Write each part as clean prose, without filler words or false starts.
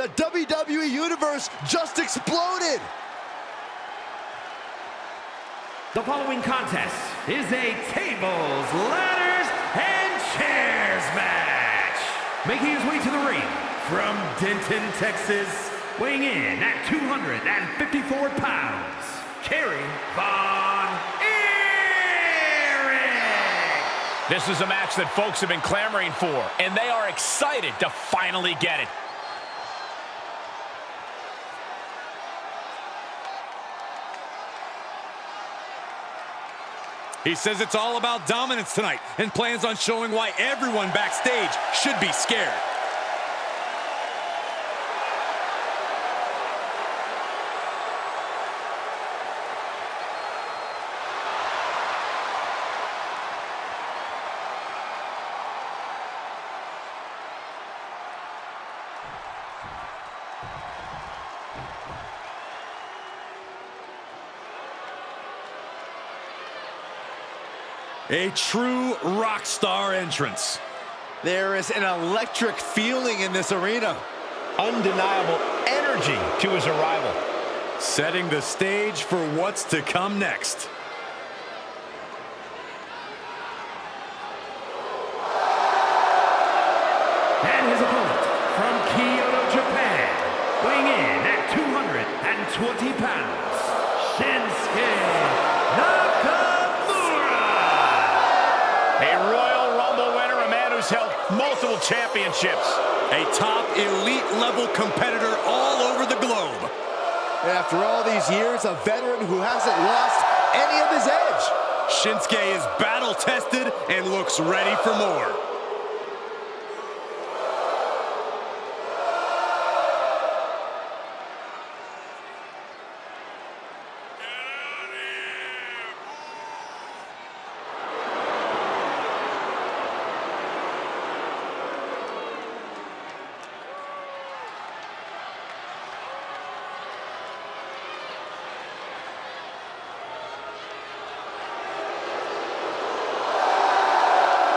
The WWE Universe just exploded! The following contest is a tables, ladders, and chairs match. Making his way to the ring from Denton, Texas, weighing in at 254 pounds, Kerry Von Erich. This is a match that folks have been clamoring for, and they are excited to finally get it. He says it's all about dominance tonight and plans on showing why everyone backstage should be scared. A true rock star entrance. There is an electric feeling in this arena. Undeniable energy to his arrival. Setting the stage for what's to come next. And his opponent from Kyoto, Japan, weighing in at 220 pounds, Shinsuke Nakamura. A Royal Rumble winner, a man who's held multiple championships. A top elite level competitor all over the globe. And after all these years, a veteran who hasn't lost any of his edge. Shinsuke is battle tested and looks ready for more.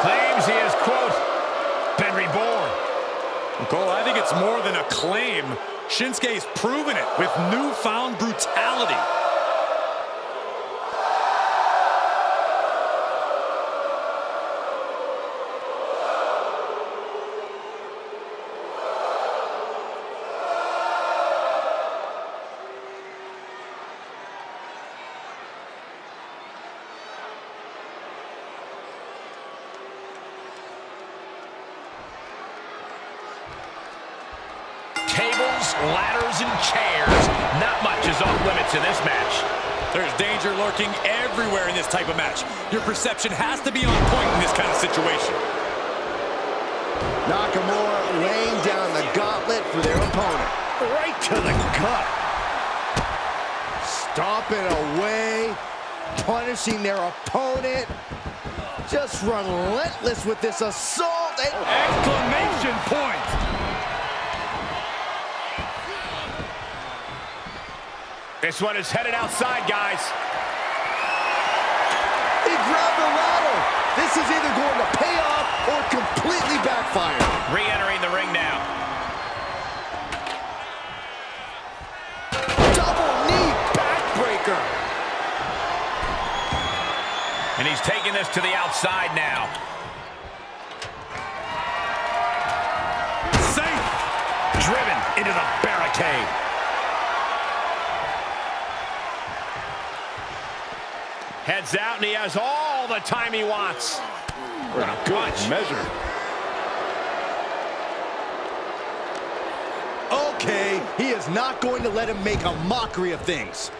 Claims he has, quote, been reborn. Cole, I think it's more than a claim. Shinsuke's proven it with newfound brutality. Tables, ladders, and chairs. Not much is off limits in this match. There's danger lurking everywhere in this type of match. Your perception has to be on point in this kind of situation. Nakamura laying down the gauntlet for their opponent. Right to the gut. Stomping away, punishing their opponent. Just relentless with this assault. Exclamation point! This one is headed outside, guys. He grabbed the ladder. This is either going to pay off or completely backfire. Re-entering the ring now. Double knee backbreaker. And he's taking this to the outside now. Safe! Driven into the barricade. Heads out, and he has all the time he wants. What a punch. Measure. Okay, he is not going to let him make a mockery of things.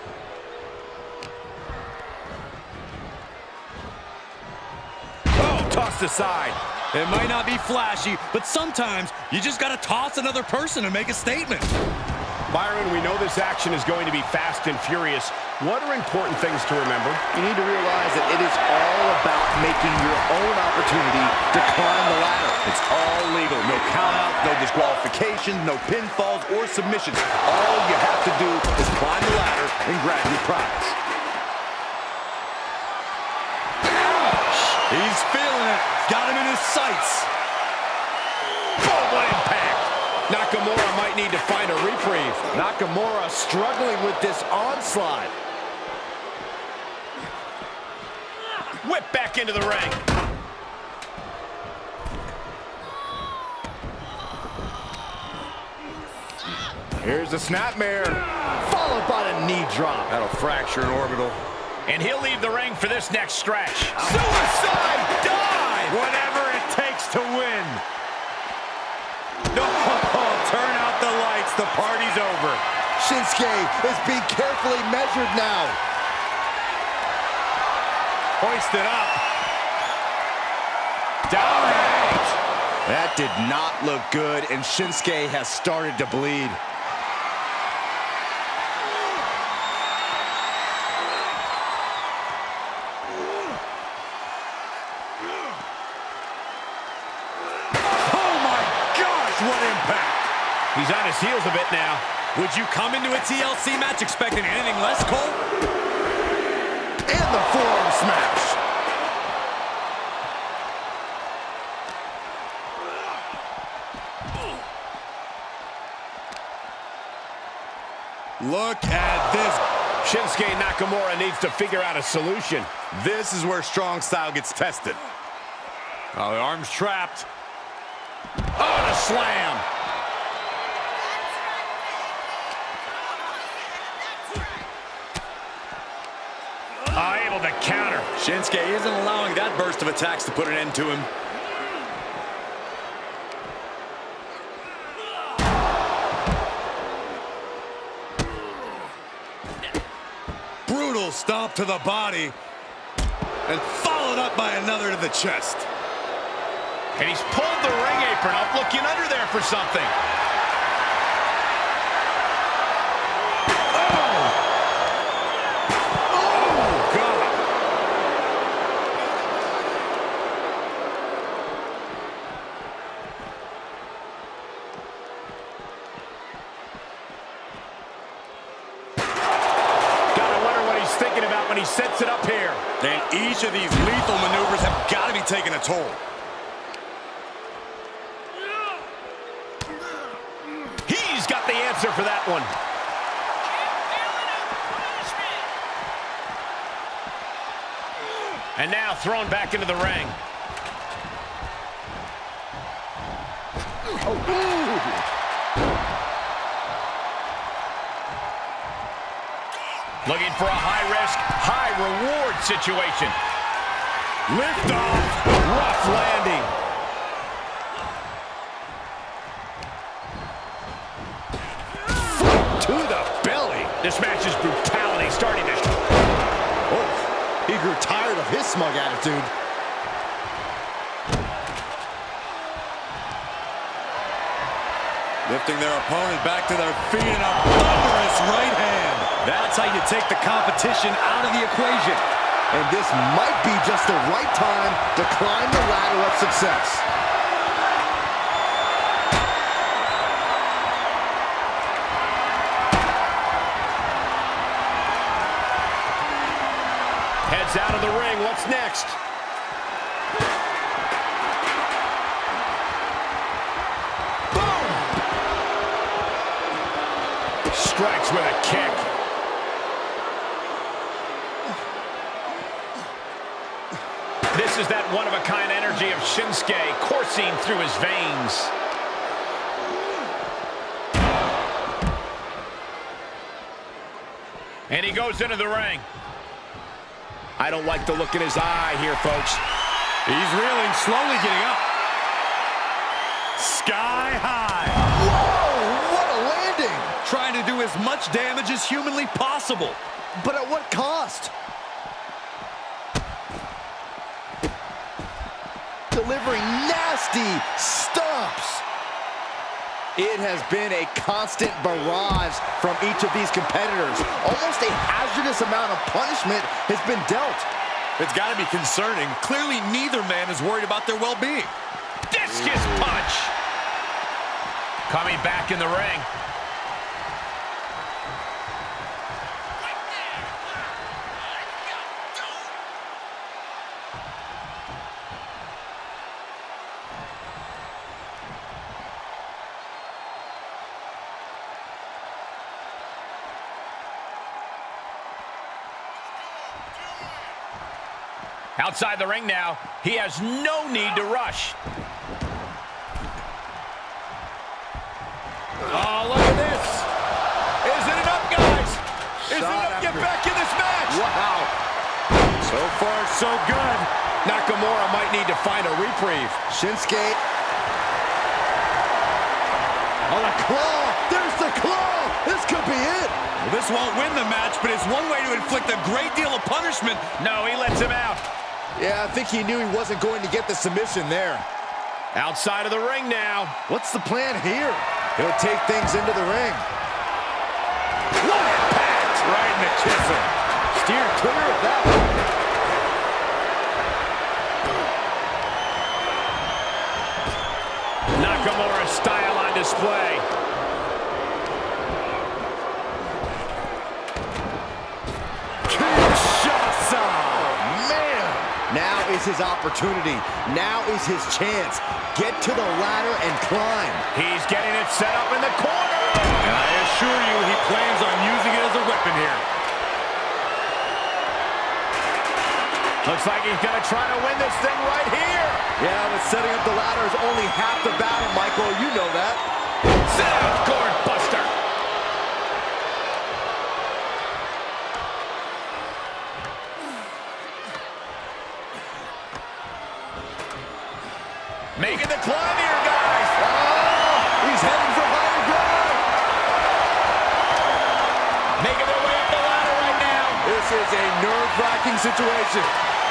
Oh, tossed aside. It might not be flashy, but sometimes you just gotta toss another person and make a statement. Byron, we know this action is going to be fast and furious. What are important things to remember? You need to realize that it is all about making your own opportunity to climb the ladder. It's all legal. No count-out, no disqualifications, no pinfalls or submissions. All you have to do is climb the ladder and grab your prize. He's feeling it. Got him in his sights. Oh, what impact! Nakamura might need to fight Nakamura struggling with this onslaught. Whip back into the ring. Here's the snapmare, followed by the knee drop. That'll fracture an orbital. And he'll leave the ring for this next stretch. Suicide dive! Whatever it takes to win. Oh, turn out the lights. The party's over. Shinsuke is being carefully measured now. Hoisted up. Down range. That did not look good, and Shinsuke has started to bleed. What impact! He's on his heels a bit now. Would you come into a TLC match expecting anything less, Cole? And the forearm smash. Look at this. Shinsuke Nakamura needs to figure out a solution. This is where strong style gets tested. Oh, the arm's trapped. Oh, the slam. Able to counter. Shinsuke isn't allowing that burst of attacks to put an end to him. Brutal stomp to the body. And followed up by another to the chest. And he's pulled the ring apron up, looking under there for something. Thinking about when he sets it up here. And each of these lethal maneuvers have got to be taking a toll. He's got the answer for that one. And now thrown back into the ring. Looking for a high-risk, high-reward situation. Lift off. Rough landing. Foot to the belly. This match's brutality starting to... Oh, he grew tired of his smug attitude. Lifting their opponent back to their feet in a thunderous right hand. That's how you take the competition out of the equation. And this might be just the right time to climb the ladder of success. Heads out of the ring. What's next? Boom! Strikes with a kick. This is that one-of-a-kind energy of Shinsuke coursing through his veins. And he goes into the ring. I don't like the look in his eye here, folks. He's reeling, slowly getting up. Sky high. Whoa, what a landing! Trying to do as much damage as humanly possible. But at what cost? Delivering nasty stomps. It has been a constant barrage from each of these competitors. Almost a hazardous amount of punishment has been dealt. It's got to be concerning. Clearly, neither man is worried about their well-being. Discus punch. Coming back in the ring. Outside the ring now. He has no need to rush. Oh, look at this. Is it enough, guys? Is it enough to get back in this match? Wow. So far, so good. Nakamura might need to find a reprieve. Shinsuke. Oh, the claw. There's the claw. This could be it. Well, this won't win the match, but it's one way to inflict a great deal of punishment. No, he lets him out. Yeah, I think he knew he wasn't going to get the submission there. Outside of the ring now. What's the plan here? He'll take things into the ring. What impact! Right in the kisser. Steer clear of that one. Nakamura's style on display. Kinshasa! Man! Now is his opportunity. Now is his chance. Get to the ladder and climb. He's getting it set up in the corner. And I assure you, he plans on using it as a weapon here. Looks like he's going to try to win this thing right here. Yeah, but setting up the ladder is only half the battle, Michael. You know that. Sit out, gourd buster. Making the climb here, guys. Oh, he's heading for higher ground. Making their way up the ladder right now. This is a nerve-wracking situation.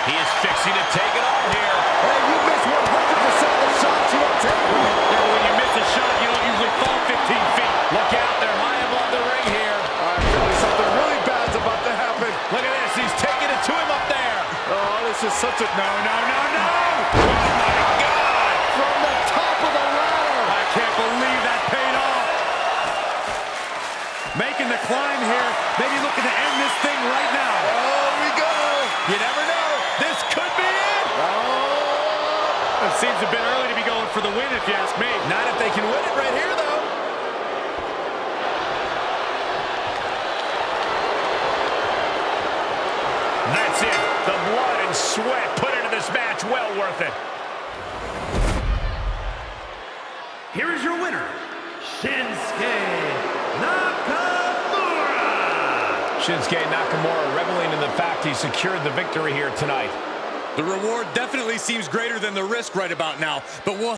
He is fixing to take it all here. Hey, you miss 100% of the shots you don't take. Yeah, when you miss a shot, you don't usually fall 15 feet. Look out, they're high above the ring here. I feel like something really bad's about to happen. Look at this, he's taking it to him up there. Oh, this is such a... No, no, no, no! Oh, my God! From the top of the ladder! I can't believe that paid off. Making the climb here, maybe looking to end this thing right now. Oh, we go! You never know. This could be it. Oh! It seems a bit early to be going for the win, if you ask me. Not if they can win it right here, though. That's it. The blood and sweat put into this match. Well worth it. Here is your winner, Shinsuke Nakamura. Shinsuke Nakamura reveling in the fact he secured the victory here tonight. The reward definitely seems greater than the risk right about now, but we'll